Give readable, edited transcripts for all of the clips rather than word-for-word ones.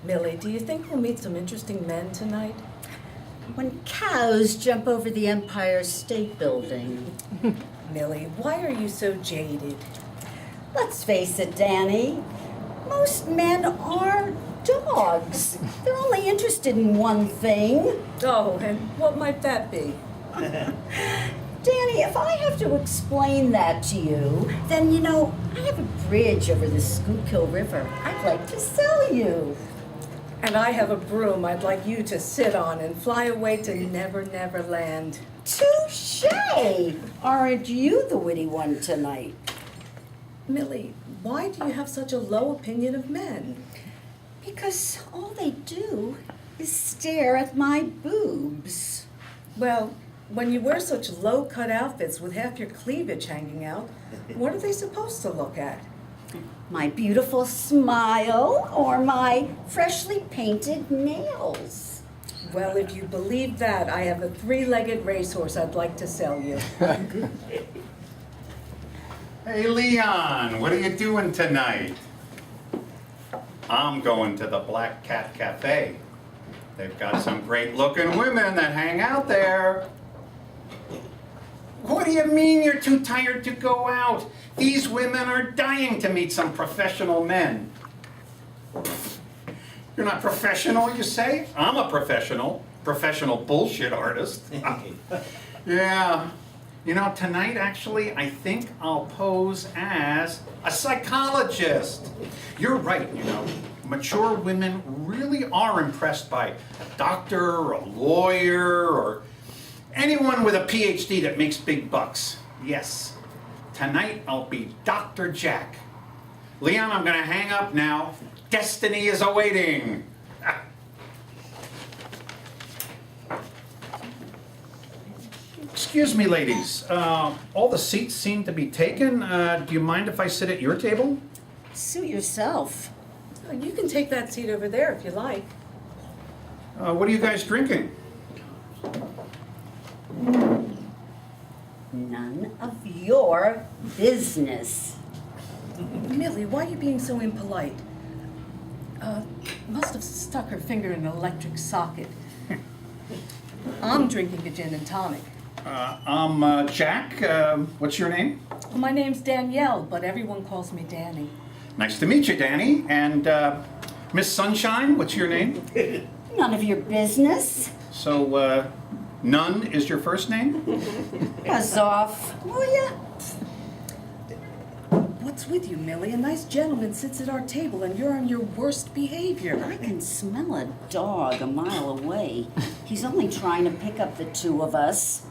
Millie, do you think we'll meet some interesting men tonight? When cows jump over the Empire State Building. Millie, why are you so jaded? Let's face it, Danny. Most men are dogs. They're only interested in one thing. Oh, and what might that be? Danny, if I have to explain that to you, then I have a bridge over the Schuylkill River I'd like to sell you. And I have a broom I'd like you to sit on and fly away to Never Never Land. Touche! Aren't you the witty one tonight? Millie, why do you have such a low opinion of men? Because all they do is stare at my boobs. Well, when you wear such low-cut outfits with half your cleavage hanging out, what are they supposed to look at? My beautiful smile or my freshly painted nails. Well, if you believe that, I have a three-legged racehorse I'd like to sell you. Hey, Leon, what are you doing tonight? I'm going to the Black Cat Cafe. They've got some great-looking women that hang out there. What do you mean you're too tired to go out? These women are dying to meet some professional men. You're not professional, you say? I'm a professional bullshit artist. Yeah. Tonight, actually, I think I'll pose as a psychologist. You're right, mature women really are impressed by a doctor or a lawyer or anyone with a PhD that makes big bucks. Yes. Tonight, I'll be Dr. Jack. Leon, I'm gonna hang up now. Destiny is awaiting. Excuse me, ladies. All the seats seem to be taken. Do you mind if I sit at your table? Suit yourself. You can take that seat over there if you like. What are you guys drinking? None of your business. Millie, why are you being so impolite? Must have stuck her finger in an electric socket. I'm drinking a gin and tonic. I'm Jack. What's your name? Well, my name's Danielle, but everyone calls me Danny. Nice to meet you, Danny. And Miss Sunshine, what's your name? None of your business. So, None is your first name? Buzz off, will ya? What's with you, Millie? A nice gentleman sits at our table and you're on your worst behavior. I can smell a dog a mile away. He's only trying to pick up the two of us.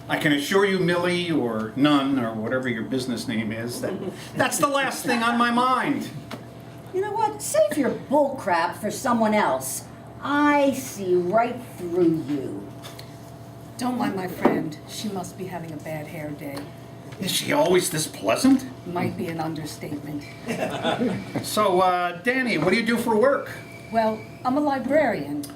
I can assure you, Millie, or None, or whatever your business name is, that's the last thing on my mind. You know what? Save your bull crap for someone else. I see right through you. Don't mind my friend. She must be having a bad hair day. Is she always this pleasant? Might be an understatement. So, Danny, what do you do for work? Well, I'm a librarian.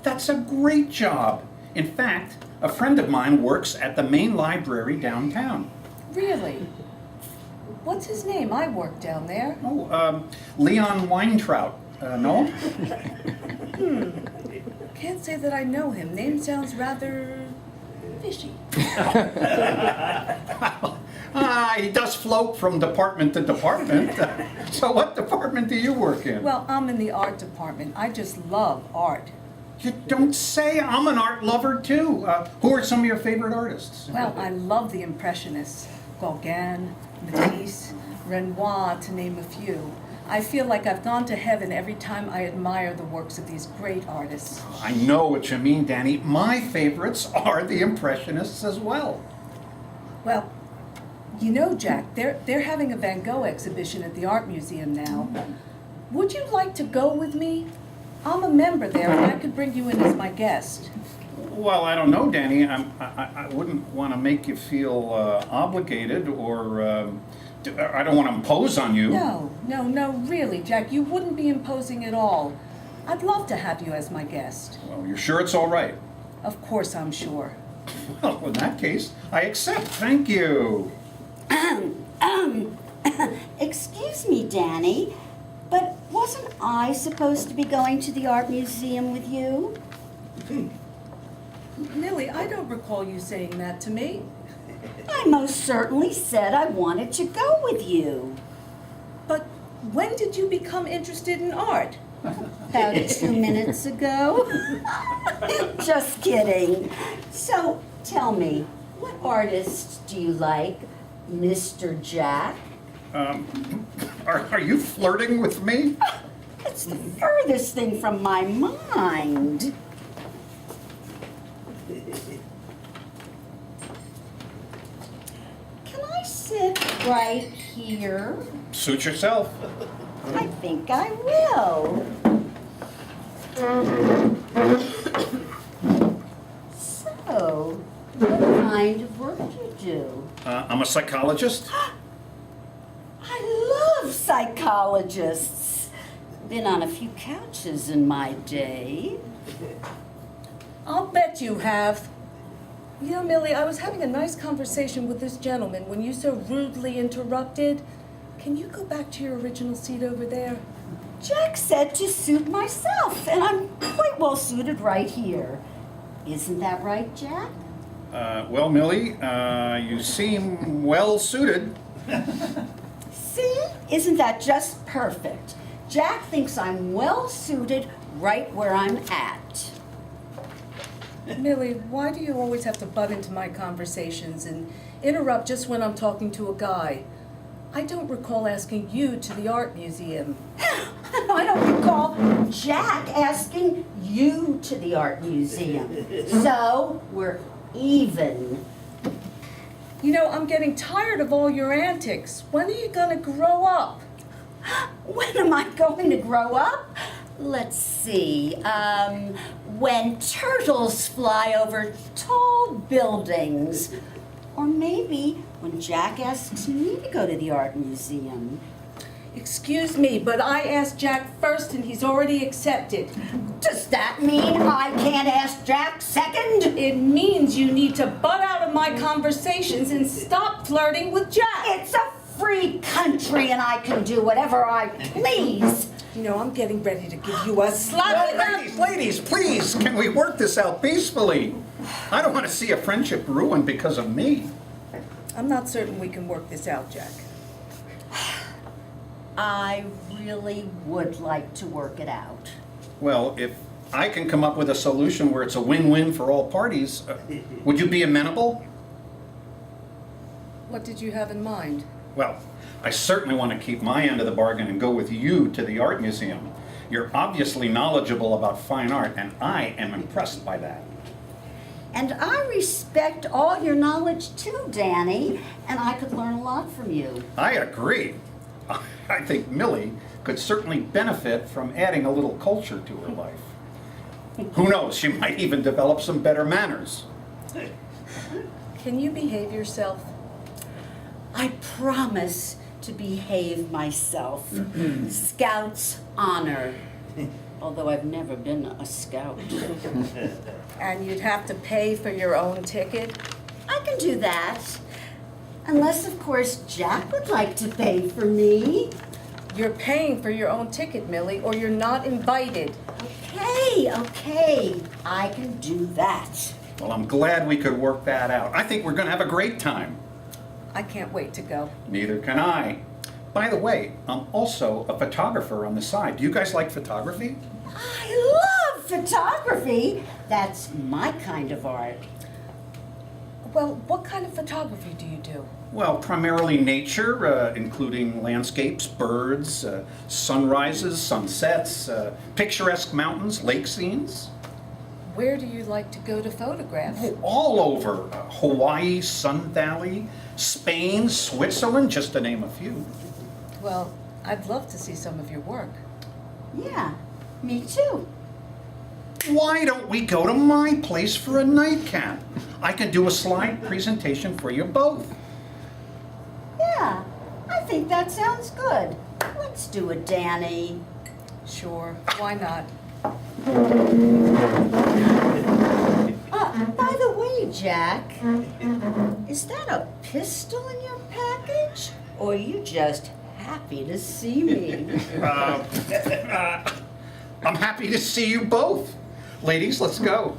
That's a great job. In fact, a friend of mine works at the main library downtown. Really? What's his name? I work down there. Oh, Leon Weintraut. Know him? Can't say that I know him. Name sounds rather fishy. He does float from department to department. So what department do you work in? Well, I'm in the art department. I just love art. You don't say. I'm an art lover too. Who are some of your favorite artists? Well, I love the Impressionists. Gauguin, Matisse, Renoir, to name a few. I feel like I've gone to heaven every time I admire the works of these great artists. I know what you mean, Danny. My favorites are the Impressionists as well. Well, Jack, they're having a Van Gogh exhibition at the Art Museum now. Would you like to go with me? I'm a member there, and I could bring you in as my guest. Well, I don't know, Danny. I wouldn't want to make you feel obligated or I don't want to impose on you. No, really, Jack, you wouldn't be imposing at all. I'd love to have you as my guest. Well, you're sure it's all right? Of course I'm sure. Well, in that case, I accept. Thank you. Excuse me, Danny, but wasn't I supposed to be going to the art museum with you? Millie, I don't recall you saying that to me. I most certainly said I wanted to go with you. But when did you become interested in art? About 2 minutes ago. Just kidding. So, tell me, what artist do you like, Mr. Jack? Are you flirting with me? It's the furthest thing from my mind. Can I sit right here? Suit yourself. I think I will. So, what kind of work do you do? I'm a psychologist. I love psychologists. Been on a few couches in my day. I'll bet you have. You know, Millie, I was having a nice conversation with this gentleman when you so rudely interrupted. Can you go back to your original seat over there? Jack said to suit myself, and I'm quite well suited right here. Isn't that right, Jack? Well, Millie, you seem well suited. See? Isn't that just perfect? Jack thinks I'm well suited right where I'm at. Millie, why do you always have to butt into my conversations and interrupt just when I'm talking to a guy? I don't recall asking you to the art museum. I don't recall Jack asking you to the art museum. So, we're even. You know, I'm getting tired of all your antics. When are you gonna grow up? When am I going to grow up? Let's see. When turtles fly over tall buildings. Or maybe when Jack asks me to go to the art museum. Excuse me, but I asked Jack first and he's already accepted. Does that mean I can't ask Jack second? It means you need to butt out of my conversations and stop flirting with Jack. It's a free country and I can do whatever I please. You know, I'm getting ready to give you a slap. Ladies, please, can we work this out peacefully? I don't want to see a friendship ruined because of me. I'm not certain we can work this out, Jack. I really would like to work it out. Well, if I can come up with a solution where it's a win-win for all parties, would you be amenable? What did you have in mind? Well, I certainly want to keep my end of the bargain and go with you to the art museum. You're obviously knowledgeable about fine art, and I am impressed by that. And I respect all your knowledge too, Danny, and I could learn a lot from you. I agree. I think Millie could certainly benefit from adding a little culture to her life. Who knows, she might even develop some better manners. Can you behave yourself? I promise to behave myself. Scout's honor. Although I've never been a scout. And you'd have to pay for your own ticket? I can do that. Unless, of course, Jack would like to pay for me. You're paying for your own ticket, Millie, or you're not invited. Okay, I can do that. Well, I'm glad we could work that out. I think we're going to have a great time. I can't wait to go. Neither can I. By the way, I'm also a photographer on the side. Do you guys like photography? I love photography. That's my kind of art. Well, what kind of photography do you do? Well, primarily nature, including landscapes, birds, sunrises, sunsets, picturesque mountains, lake scenes. Where do you like to go to photograph? Oh, all over. Hawaii, Sun Valley, Spain, Switzerland, just to name a few. Well, I'd love to see some of your work. Yeah, me too. Why don't we go to my place for a nightcap? I can do a slide presentation for you both. Yeah, I think that sounds good. Let's do it, Danny. Sure, why not? By the way, Jack, is that a pistol in your package? Or you just happy to see me. I'm happy to see you both. Ladies, let's go.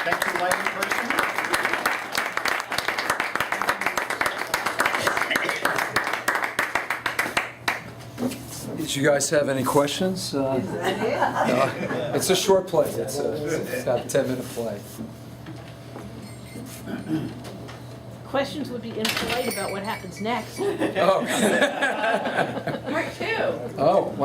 Thank you, lighting person. Did you guys have any questions? It's a short play. It's about a 10-minute play. Questions would be impolite about what happens next. Oh. Part two. Oh, my